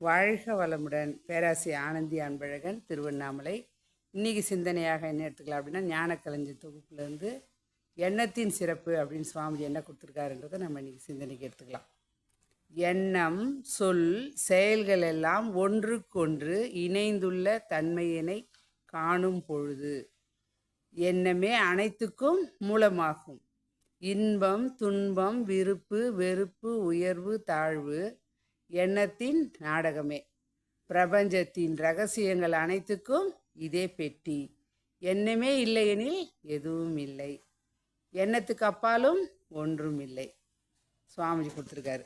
வாழ்க வளமுடன். பேராசி ஆனந்தி அன்பழகன், திருவண்ணாமலை. இன்றைக்கி சிந்தனையாக என்ன எடுத்துக்கலாம் அப்படின்னா, ஞானக்கலைஞர் தொகுப்புலேருந்து எண்ணத்தின் சிறப்பு அப்படின்னு சுவாமி என்ன கொடுத்துருக்காருன்றதை நம்ம இன்றைக்கி சிந்தனைக்கு எடுத்துக்கலாம். எண்ணம், சொல், செயல்கள் எல்லாம் ஒன்றுக்கொன்று இணைந்துள்ள தன்மையினை காணும் பொழுது எண்ணமே அனைத்துக்கும் மூலமாகும். இன்பம், துன்பம், விருப்பு, வெறுப்பு, உயர்வு, தாழ்வு எண்ணத்தின் நாடகமே. பிரபஞ்சத்தின் ரகசியங்கள் அனைத்துக்கும் இதே பெட்டி. எண்ணமே இல்லையெனில் எதுவும் இல்லை. எண்ணத்துக்கு அப்பாலும் ஒன்றும் இல்லை. சுவாமிஜி கொடுத்துருக்காரு.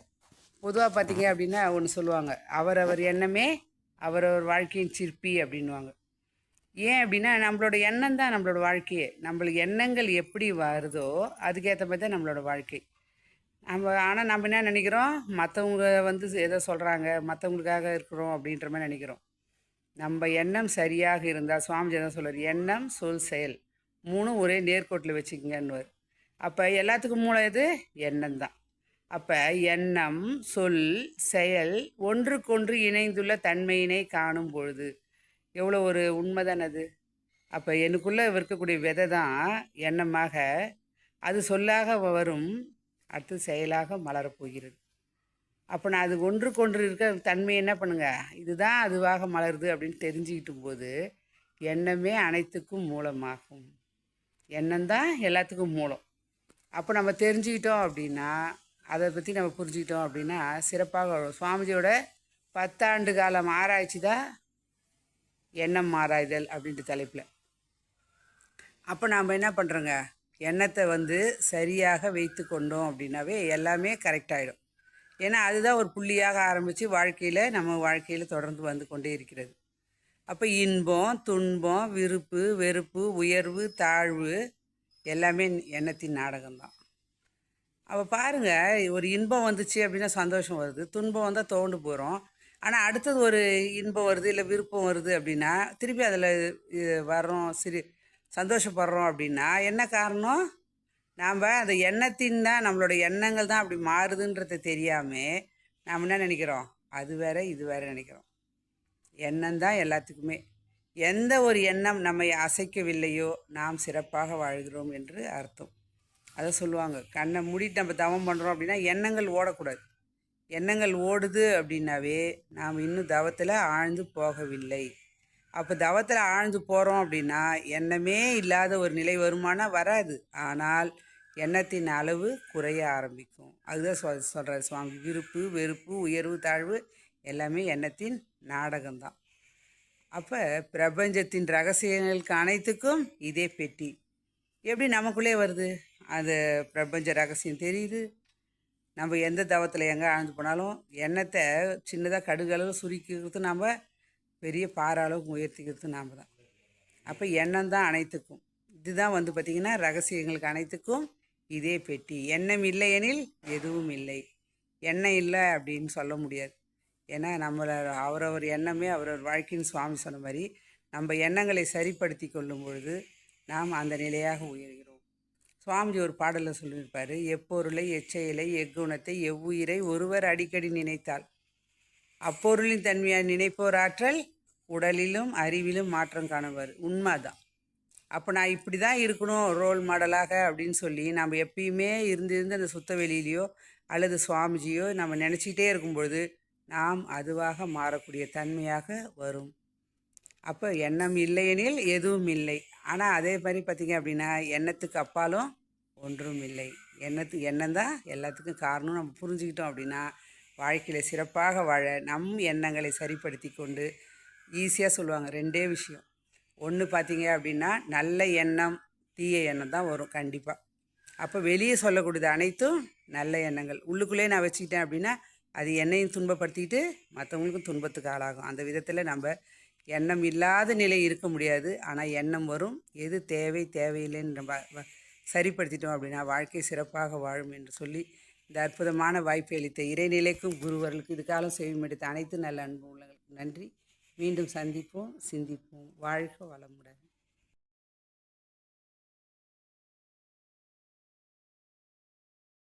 பொதுவாக பார்த்தீங்க அப்படின்னா ஒன்று சொல்லுவாங்க, அவரவர் எண்ணமே அவரவர் வாழ்க்கையின் சிற்பி அப்படின்வாங்க. ஏன் அப்படின்னா, நம்மளோட எண்ணம் தான் நம்மளோட வாழ்க்கையே. நம்மளுக்கு எண்ணங்கள் எப்படி வருதோ அதுக்கேற்ற மாதிரி தான் நம்மளோட வாழ்க்கை. ஆனால் நம்ம என்ன நினைக்கிறோம், மற்றவங்க எதோ சொல்கிறாங்க, மற்றவங்களுக்காக இருக்கிறோம் அப்படின்ற மாதிரி நினைக்கிறோம். நம்ம எண்ணம் சரியாக இருந்தால், சுவாமிஜி தான் சொல்கிறார், எண்ணம், சொல், செயல் மூணும் ஒரே நேர்கோட்டில் வச்சுக்கங்கன்னுவார். அப்போ எல்லாத்துக்கும் மூலம் எது? எண்ணம் தான். அப்போ எண்ணம், சொல், செயல் ஒன்றுக்கொன்று இணைந்துள்ள தன்மையினை காணும் பொழுது எவ்வளோ ஒரு உண்மைதான் அது. அப்போ எனக்குள்ளே இருக்கக்கூடிய விதை தான் எண்ணமாக, அது சொல்லாக வரும், அடுத்து செயலாக மலரப்போகிறது. அப்போ நான் அது ஒன்றுக்கொன்று இருக்க தன்மை என்ன பண்ணுங்க, இதுதான் அதுவாக மலருது அப்படின்னு தெரிஞ்சுக்கிட்டும் போது எண்ணமே அனைத்துக்கும் மூலமாகும். எண்ணம் தான் எல்லாத்துக்கும் மூலம். அப்போ நம்ம தெரிஞ்சுக்கிட்டோம் அப்படின்னா, அதை பற்றி நம்ம புரிஞ்சுக்கிட்டோம் அப்படின்னா சிறப்பாக வரும். சுவாமிஜியோட 10 ஆண்டு காலம் ஆராய்ச்சி தான் எண்ணம் ஆராய்தல் அப்படின்ற தலைப்பில். அப்போ நாம் என்ன பண்ணுறோங்க, எண்ணத்தை சரியாக வைத்து கொண்டோம் அப்படின்னாவே எல்லாமே கரெக்டாகிடும். ஏன்னா அதுதான் ஒரு புள்ளியாக ஆரம்பித்து நம்ம வாழ்க்கையில் தொடர்ந்து வந்து கொண்டே இருக்கிறது. அப்போ இன்பம், துன்பம், விருப்பு, வெறுப்பு, உயர்வு, தாழ்வு எல்லாமே எண்ணத்தின் நாடகம்தான். அப்போ பாருங்கள், ஒரு இன்பம் வந்துச்சு அப்படின்னா சந்தோஷம் வருது, துன்பம் வந்தால் தோண்டு போகிறோம். ஆனால் அடுத்தது ஒரு இன்பம் வருது, இல்லை விருப்பம் வருது அப்படின்னா திருப்பி அதில் வர்றோம், சந்தோஷப்படுறோம். அப்படின்னா என்ன காரணம்? நாம் அந்த எண்ணத்தின் தான், நம்மளோட எண்ணங்கள் தான் அப்படி மாறுதுன்றதை தெரியாமல் நாம் என்ன நினைக்கிறோம், அது வேற இது வேற நினைக்கிறோம். எண்ணம் தான் எல்லாத்துக்குமே. எந்த ஒரு எண்ணம் நம்மை அசைக்கவில்லையோ நாம் சிறப்பாக வாழ்கிறோம் என்று அர்த்தம். அதை சொல்லுவாங்க, கண்ணை மூடிட்டு நம்ம தவம் பண்ணுறோம் அப்படின்னா எண்ணங்கள் ஓடக்கூடாது. எண்ணங்கள் ஓடுது அப்படின்னாவே நாம் இன்னும் தவத்தில் ஆழ்ந்து போகவில்லை. அப்போ தவத்தில் ஆழ்ந்து போகிறோம் அப்படின்னா எண்ணமே இல்லாத ஒரு நிலை வருமானா வராது. ஆனால் எண்ணத்தின் அளவு குறைய ஆரம்பிக்கும். அதுதான் சொல்கிறார் சுவாமி. விருப்பு, வெறுப்பு, உயர்வு, தாழ்வு எல்லாமே எண்ணத்தின் நாடகம்தான். அப்போ பிரபஞ்சத்தின் ரகசியங்களுக்கு அனைத்துக்கும் இதே பெட்டி. எப்படி நமக்குள்ளே வருது? அது பிரபஞ்ச ரகசியம் தெரியுது. நம்ம எந்த தவத்தில் எங்கே ஆழ்ந்து போனாலும் எண்ணத்தை சின்னதாக கடுகளவு சுருக்கிறது நாம், பெரிய பாறை அளவுக்கு உயர்த்திக்கிறது நாம் தான். அப்போ எண்ணம் தான் அனைத்துக்கும். இதுதான் பார்த்திங்கன்னா ரகசியங்களுக்கு அனைத்துக்கும் இதே பெட்டி. எண்ணம் இல்லையெனில் எதுவும் இல்லை. எண்ணம் இல்லை அப்படின்னு சொல்ல முடியாது. ஏன்னா அவரவர் எண்ணமே அவரவர் வாழ்க்கையின் சுவாமி சொன்ன மாதிரி நம்ம எண்ணங்களை சரிப்படுத்தி கொள்ளும் பொழுது நாம் அந்த நிலையாக உயர்கிறோம். சுவாமிஜி ஒரு பாடலில் சொல்லியிருப்பார், எப்பொருளை, எச்செயலை, எக்குணத்தை, எவ்வுயிரை ஒருவர் அடிக்கடி நினைத்தால் அப்பொருளின் தன்மையாக நினைப்போர் ஆற்றல் உடலிலும் அறிவிலும் மாற்றம் காணுவார். உண்மை தான். அப்போ நான் இப்படி தான் இருக்கணும் ரோல் மாடலாக அப்படின்னு சொல்லி நம்ம எப்பயுமே இருந்து அந்த சுத்த வெளியிலையோ அல்லது சுவாமிஜியோ நம்ம நினச்சிக்கிட்டே இருக்கும்பொழுது நாம் அதுவாக மாறக்கூடிய தன்மையாக வரும். அப்போ எண்ணம் இல்லையெனில் எதுவும் இல்லை. ஆனால் அதே மாதிரி பார்த்திங்க அப்படின்னா எண்ணத்துக்கு அப்பாலும் ஒன்றும் இல்லை. எண்ணம் தான் எல்லாத்துக்கும் காரணம். நம்ம புரிஞ்சுக்கிட்டோம் அப்படின்னா வாழ்க்கையில் சிறப்பாக வாழ நம் எண்ணங்களை சரிப்படுத்தி கொண்டு ஈஸியாக சொல்லுவாங்க. 2 விஷயம். ஒன்று பார்த்திங்க அப்படின்னா நல்ல எண்ணம், தீய எண்ணம் தான் வரும் கண்டிப்பாக. அப்போ வெளியே சொல்லக்கூடியது அனைத்தும் நல்ல எண்ணங்கள். உள்ளுக்குள்ளே நான் வச்சுக்கிட்டேன் அப்படின்னா அது என்னையும் துன்பப்படுத்திக்கிட்டு மற்றவங்களுக்கும் துன்பத்துக்கு ஆளாகும். அந்த விதத்தில் நம்ம எண்ணம் இல்லாத நிலை இருக்க முடியாது. ஆனால் எண்ணம் வரும். எது தேவை தேவையில்லைன்னு நம்ம சரிப்படுத்திட்டோம் அப்படின்னா வாழ்க்கை சிறப்பாக வாழும் என்று சொல்லி இந்த அற்புதமான வாய்ப்பை அளித்த இறைநிலைக்கும் குருவர்களுக்கு இதுக்காலம் செவிமடுத்த அனைத்து நல்ல அன்பு உள்ளவர்களுக்கு நன்றி. மீண்டும் சந்திப்போம், சிந்திப்போம். வாழ்க வளமுடன்.